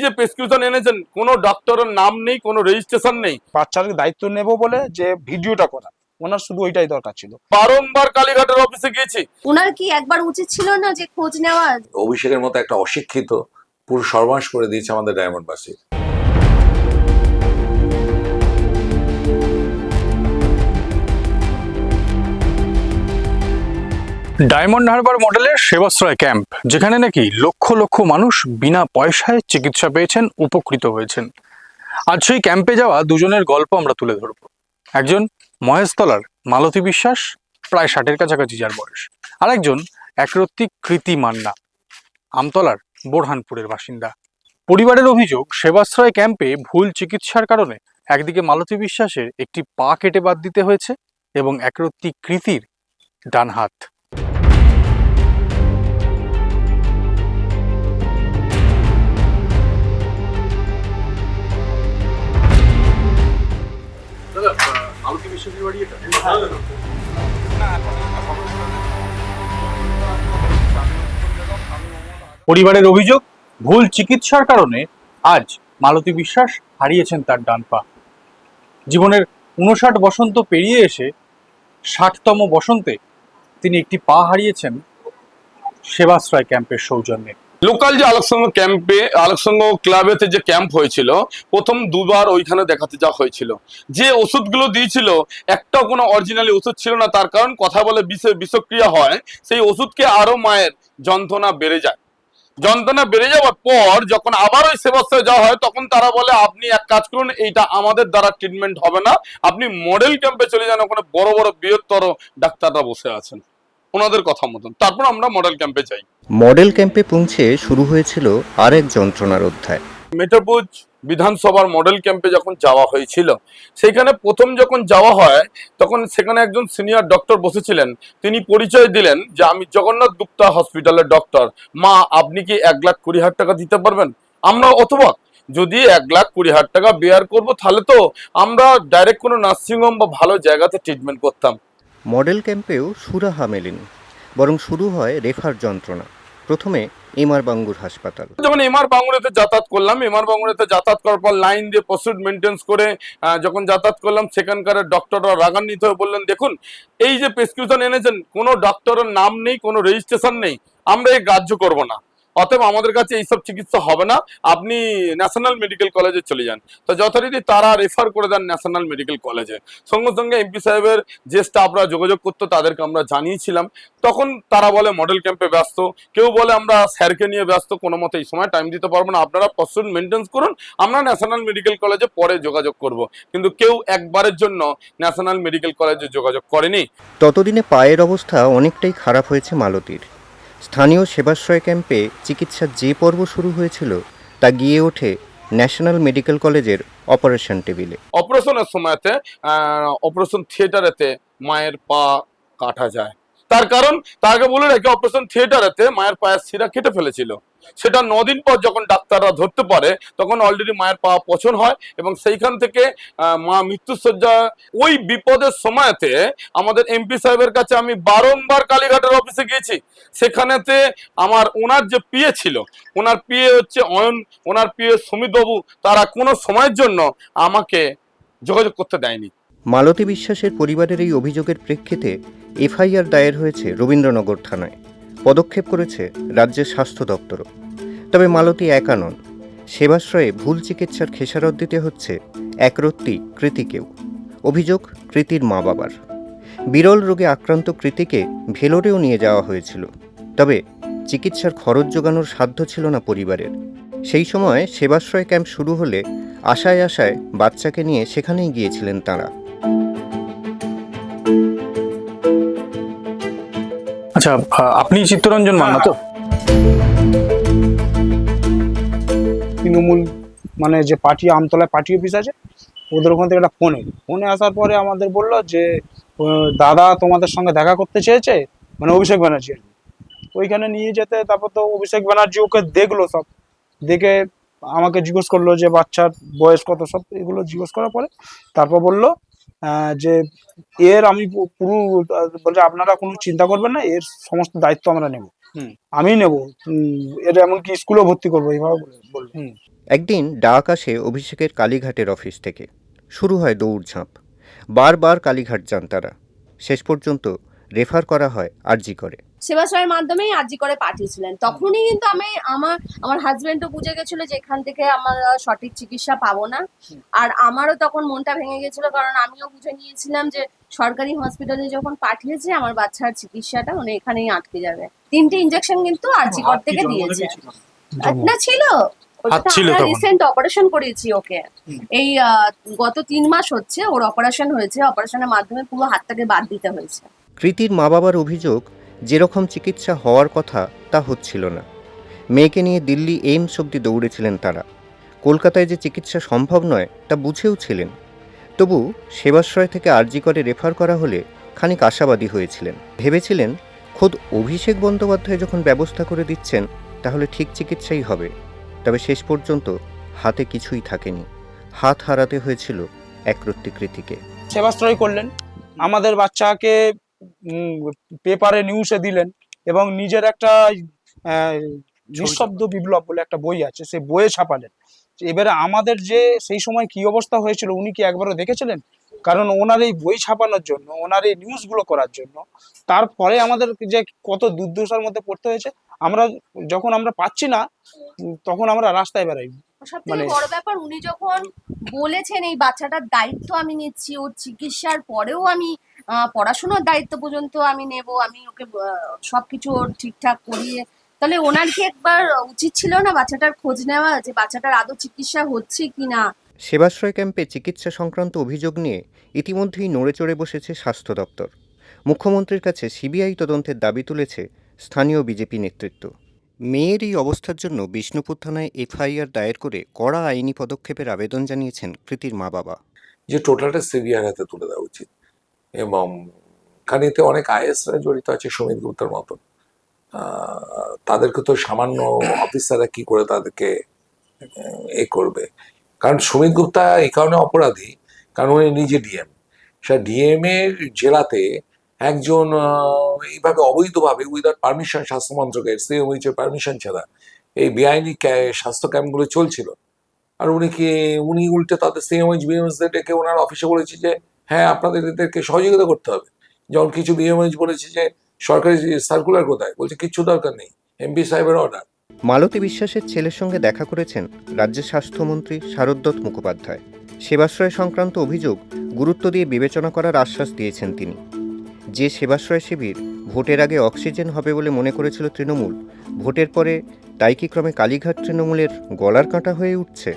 যে প্রেসক্রিপশন এনেছেন, কোনো ডক্টরের নাম নেই, কোনো রেজিস্ট্রেশন নেই। বাচ্চার দায়িত্ব নেব বলে যে ভিডিওটা করা, ওনার শুধু ওইটাই দরকার ছিল। বারংবার কালীঘাটের অফিসে গিয়েছি। ওনার কি একবার উচিত ছিল না যে খোঁজ নেওয়া? অভিষেকের মতো একটা অশিক্ষিত পুরো সর্বনাশ করে দিয়েছে আমাদের ডায়মন্ডবাসী। ডায়মন্ড হারবার মডেলের সেবাশ্রয় ক্যাম্প, যেখানে নাকি লক্ষ লক্ষ মানুষ বিনা পয়সায় চিকিৎসা পেয়েছেন, উপকৃত হয়েছেন। আজ সেই ক্যাম্পে যাওয়া দুজনের গল্প আমরা তুলে ধরব। একজন মহেশতলার মালতী বিশ্বাস, প্রায় 60-এর কাছাকাছি যার বয়স, আর একজন একরত্তি কৃতি মান্না, আমতলার বোরহানপুরের বাসিন্দা। পরিবারের অভিযোগ, সেবাশ্রয় ক্যাম্পে ভুল চিকিৎসার কারণে একদিকে মালতী বিশ্বাসের একটি পা কেটে বাদ দিতে হয়েছে এবং একরত্তি কৃতির ডান হাত। পরিবারের অভিযোগ, ভুল চিকিৎসার কারণে আজ মালতী বিশ্বাস হারিয়েছেন তার ডান পা। জীবনের 59 বসন্ত পেরিয়ে এসে 60তম বসন্তে তিনি একটি পা হারিয়েছেন সেবাশ্রয় ক্যাম্পের সৌজন্যে। লোকাল যে আলোকসংঘ ক্যাম্পে, আলোকসংঘ ক্লাবেতে যে ক্যাম্প হয়েছিল, প্রথম দুবার ওইখানে দেখাতে যাওয়া হয়েছিল। যে ওষুধগুলো দিয়েছিল একটাও কোনো অরিজিনালি ওষুধ ছিল না। তার কারণ কথা বলে বিষক্রিয়া হয়, সেই ওষুধকে আরো মায়ের যন্ত্রণা বেড়ে যায়। যন্ত্রণা বেড়ে যাওয়ার পর যখন আবার ওই সেবাশ্রয়ে যাওয়া হয়, তখন তারা বলে আপনি এক কাজ করুন, এইটা আমাদের দ্বারা ট্রিটমেন্ট হবে না, আপনি মডেল ক্যাম্পে চলে যান, ওখানে বড় বড় বৃহত্তর ডাক্তাররা বসে আছেন, ওনাদের কথা মতন। তারপর আমরা মডেল ক্যাম্পে যাই। মডেল ক্যাম্পে পৌঁছে শুরু হয়েছিল আরেক যন্ত্রণার অধ্যায়। মেটাপুজ বিধানসভার মডেল ক্যাম্পে যখন যাওয়া হয়েছিল, সেখানে প্রথম যখন যাওয়া হয়, তখন সেখানে একজন সিনিয়র ডক্টর বসেছিলেন। তিনি পরিচয় দিলেন যে আমি জগন্নাথ গুপ্তা হসপিটালের ডক্টর। মা, আপনি কি 1,20,000 টাকা দিতে পারবেন? আমরা অথবা যদি 1,20,000 টাকা বেয়ার করবো, তাহলে তো আমরা ডাইরেক্ট কোনো নার্সিংহোম বা ভালো জায়গাতে ট্রিটমেন্ট করতাম। মডেল ক্যাম্পেও সুরাহা মেলেনি, বরং শুরু হয় রেফার যন্ত্রণা। প্রথমে এমআর বাঙ্গুর হাসপাতাল। যখন এমআর বাঙ্গুরেতে যাতায়াত করলাম, এমআর বাঙ্গুরেতে যাতায়াত করার পর লাইন দিয়ে প্রসিড মেনটেন্স করে যখন যাতায়াত করলাম, সেখানকার ডক্টররা রাগান্বিত হয়ে বললেন, দেখুন এই যে প্রেসক্রিপশন এনেছেন, কোনো ডক্টরের নাম নেই, কোনো রেজিস্ট্রেশন নেই, আমরা এই গ্রাহ্য করব না। অতএব আমাদের কাছে এইসব চিকিৎসা হবে না, আপনি ন্যাশনাল মেডিকেল কলেজে চলে যান। তো যথারীতি তারা রেফার করে দেন ন্যাশনাল মেডিকেল কলেজে। সঙ্গে সঙ্গে এমপি সাহেবের যে স্টাফরা যোগাযোগ করতো, তাদেরকে আমরা জানিয়েছিলাম। তখন তারা বলে মডেল ক্যাম্পে ব্যস্ত, কেউ বলে আমরা স্যারকে নিয়ে ব্যস্ত, কোনো মতে এই সময় টাইম দিতে পারবো না, আপনারা প্রসিড মেনটেন্স করুন, আমরা ন্যাশনাল মেডিকেল কলেজে পরে যোগাযোগ করব। কিন্তু কেউ একবারের জন্য ন্যাশনাল মেডিকেল কলেজে যোগাযোগ করেনি। ততদিনে পায়ের অবস্থা অনেকটাই খারাপ হয়েছে মালতীর। স্থানীয় সেবাশ্রয় ক্যাম্পে চিকিৎসার যে পর্ব শুরু হয়েছিল, তা গিয়ে ওঠে ন্যাশনাল মেডিকেল কলেজের অপারেশন টেবিলে। অপারেশনের সময়তে অপারেশন থিয়েটারেতে মায়ের পা কাটা যায়। তার কারণ তাকে বলে রাখি, অপারেশন থিয়েটারেতে মায়ের পায়ের শিরা কেটে ফেলেছিল। সেটা 9 দিন পর যখন ডাক্তাররা ধরতে পারে, তখন অলরেডি মায়ের পা পচন হয় এবং সেইখান থেকে মা মৃত্যুসজ্জা। ওই বিপদের সময়তে আমাদের এমপি সাহেবের কাছে আমি বারংবার কালীঘাটের অফিসে গিয়েছি। সেখানেতে ওনার যে পিএ ছিল, ওনার পিএ হচ্ছে অয়ন, ওনার পিএ সুমিত বাবু, তারা কোনো সময়ের জন্য আমাকে যোগাযোগ করতে দেয়নি। মালতী বিশ্বাসের পরিবারের এই অভিযোগের প্রেক্ষিতে এফআইআর দায়ের হয়েছে রবীন্দ্রনগর থানায়। পদক্ষেপ করেছে রাজ্যের স্বাস্থ্য দপ্তরও। তবে মালতী একা নন, সেবাশ্রয়ে ভুল চিকিৎসার খেসারত দিতে হচ্ছে একরত্তি কৃতিকেও। অভিযোগ কৃতির মা বাবার। বিরল রোগে আক্রান্ত কৃতিকে ভেলোরেও নিয়ে যাওয়া হয়েছিল, তবে চিকিৎসার খরচ জোগানোর সাধ্য ছিল না পরিবারের। সেই সময় সেবাশ্রয় ক্যাম্প শুরু হলে আশায় আশায় বাচ্চাকে নিয়ে সেখানেই গিয়েছিলেন তাঁরা। আচ্ছা, আপনি চিত্তরঞ্জন মান্না তো? তৃণমূল মানে যে পার্টি, আমতলায় পার্টি অফিস আছে, ওদের ওখান থেকে একটা ফোনে আসার পরে আমাদের বললো যে দাদা তোমাদের সঙ্গে দেখা করতে চেয়েছে, মানে অভিষেক ব্যানার্জি আর কি। ওইখানে নিয়ে যেতে, তারপর তো অভিষেক ব্যানার্জি ওকে দেখলো, সব দেখে আমাকে জিজ্ঞেস করলো যে বাচ্চার বয়স কত, সব এগুলো জিজ্ঞেস করার পরে তারপর বললো যে এর আমি পুরো বলছে আপনারা কোনো চিন্তা করবেন না, এর সমস্ত দায়িত্ব আমরা নেব, আমি নেব, এর এমনকি স্কুলেও ভর্তি করবো, এইভাবে বললো। একদিন ডাক আসে অভিষেকের কালীঘাটের অফিস থেকে। শুরু হয় দৌড়ঝাঁপ। বারবার কালীঘাট যান তারা। শেষ পর্যন্ত রেফার করা হয় আরজি করে। সেবাশ্রয়ের মাধ্যমেই আরজি করে পাঠিয়েছিলেন। তখনই কিন্তু আমার হাজবেন্ডও বুঝে গেছিল যে এখান থেকে আমার সঠিক চিকিৎসা পাবো না। আর আমারও তখন মনটা ভেঙে গেছিল, কারণ আমিও বুঝে নিয়েছিলাম যে সরকারি হসপিটালে যখন পাঠিয়েছে আমার বাচ্চার চিকিৎসাটা মানে এখানেই আটকে যাবে। 3টে ইনজেকশন কিন্তু আরজি কর থেকে দিয়েছে। না ছিল, হাত ছিল তখন। রিসেন্ট অপারেশন করিয়েছি ওকে। এই গত 3 মাস হচ্ছে ওর অপারেশন হয়েছে। অপারেশনের মাধ্যমে পুরো হাতটাকে বাদ দিতে হয়েছে। কৃতির মা বাবার অভিযোগ, যেরকম চিকিৎসা হওয়ার কথা তা হচ্ছিল না। মেয়েকে নিয়ে দিল্লি এইমস অবধি দৌড়েছিলেন তারা। কলকাতায় যে চিকিৎসা সম্ভব নয় তা বুঝেও ছিলেন। তবু সেবাশ্রয় থেকে আরজি করে রেফার করা হলে খানিক আশাবাদী হয়েছিলেন। ভেবেছিলেন খোদ অভিষেক বন্দ্যোপাধ্যায় যখন ব্যবস্থা করে দিচ্ছেন তাহলে ঠিক চিকিৎসাই হবে। তবে শেষ পর্যন্ত হাতে কিছুই থাকেনি। হাত হারাতে হয়েছিল একরত্তি কৃতিকে। সেবাশ্রয় করলেন, আমাদের বাচ্চাকে পেপারে নিউজে দিলেন এবং নিজের একটা নিঃশব্দ বিপ্লব বলে একটা বই আছে, সেই বইয়ে ছাপালেন। এবারে আমাদের যে সেই সময় কি অবস্থা হয়েছিল উনি কি একবারও দেখেছিলেন? কারণ ওনার এই বই ছাপানোর জন্য, ওনার এই নিউজগুলো করার জন্য তারপরে আমাদের যে কত দুর্দশার মধ্যে পড়তে হয়েছে, যখন আমরা পাচ্ছি না তখন আমরা রাস্তায় বেরাই। সবথেকে বড় ব্যাপার, উনি যখন বলেছেন এই বাচ্চাটার দায়িত্ব আমি নিচ্ছি, ওর চিকিৎসার পরেও আমি পড়াশোনার দায়িত্ব পর্যন্ত আমি নেব, আমি ওকে সবকিছু ওর ঠিকঠাক করিয়ে, তাহলে ওনার কি একবার উচিত ছিল না বাচ্চাটার খোঁজ নেওয়া, যে বাচ্চাটার আদৌ চিকিৎসা হচ্ছে কিনা? সেবাশ্রয় ক্যাম্পে চিকিৎসা সংক্রান্ত অভিযোগ নিয়ে ইতিমধ্যেই নড়েচড়ে বসেছে স্বাস্থ্য দপ্তর। মুখ্যমন্ত্রীর কাছে সিবিআই তদন্তের দাবি তুলেছে স্থানীয় বিজেপি নেতৃত্ব। মেয়ের এই অবস্থার জন্য বিষ্ণুপুর থানায় এফআইআর দায়ের করে কড়া আইনি পদক্ষেপের আবেদন জানিয়েছেন কৃতির মা বাবা। যে টোটালটা সিবিআর হাতে তুলে দেওয়া উচিত, এবং কারণ এতে অনেক আইএসরা জড়িত আছে, সুমিত গুপ্তার মতন। তাদেরকে তো সামান্য অফিসাররা কি করে তাদেরকে এ করবে? কারণ সুমিত গুপ্তা এই কারণে অপরাধী কারণ উনি নিজে ডিএম। সে ডিএম এর জেলাতে একজন এইভাবে অবৈধভাবে উইদাউট পারমিশন স্বাস্থ্য মন্ত্রকের সিএমএইচের পারমিশন ছাড়া এই বেআইনি স্বাস্থ্য ক্যাম্পগুলো চলছিল। আর উনি উল্টে তাদের সিএমএইচ বিএমএইচদের ডেকে ওনার অফিসে বলেছে যে হ্যাঁ আপনাদের এদেরকে সহযোগিতা করতে হবে। যখন কিছু বিএমএইচ বলেছে যে সরকারি সার্কুলার কোথায়, বলছে কিচ্ছু দরকার নেই, এমপি সাহেবের অর্ডার। মালতী বিশ্বাসের ছেলের সঙ্গে দেখা করেছেন রাজ্যের স্বাস্থ্যমন্ত্রী শারদত্ত মুখোপাধ্যায়। সেবাশ্রয় সংক্রান্ত অভিযোগ গুরুত্ব দিয়ে বিবেচনা করার আশ্বাস দিয়েছেন তিনি। যে সেবাশ্রয় শিবির ভোটের আগে অক্সিজেন হবে বলে মনে করেছিল তৃণমূল, ভোটের পরে তাই কি ক্রমে কালীঘাট তৃণমূলের গলার কাঁটা হয়ে উঠছে?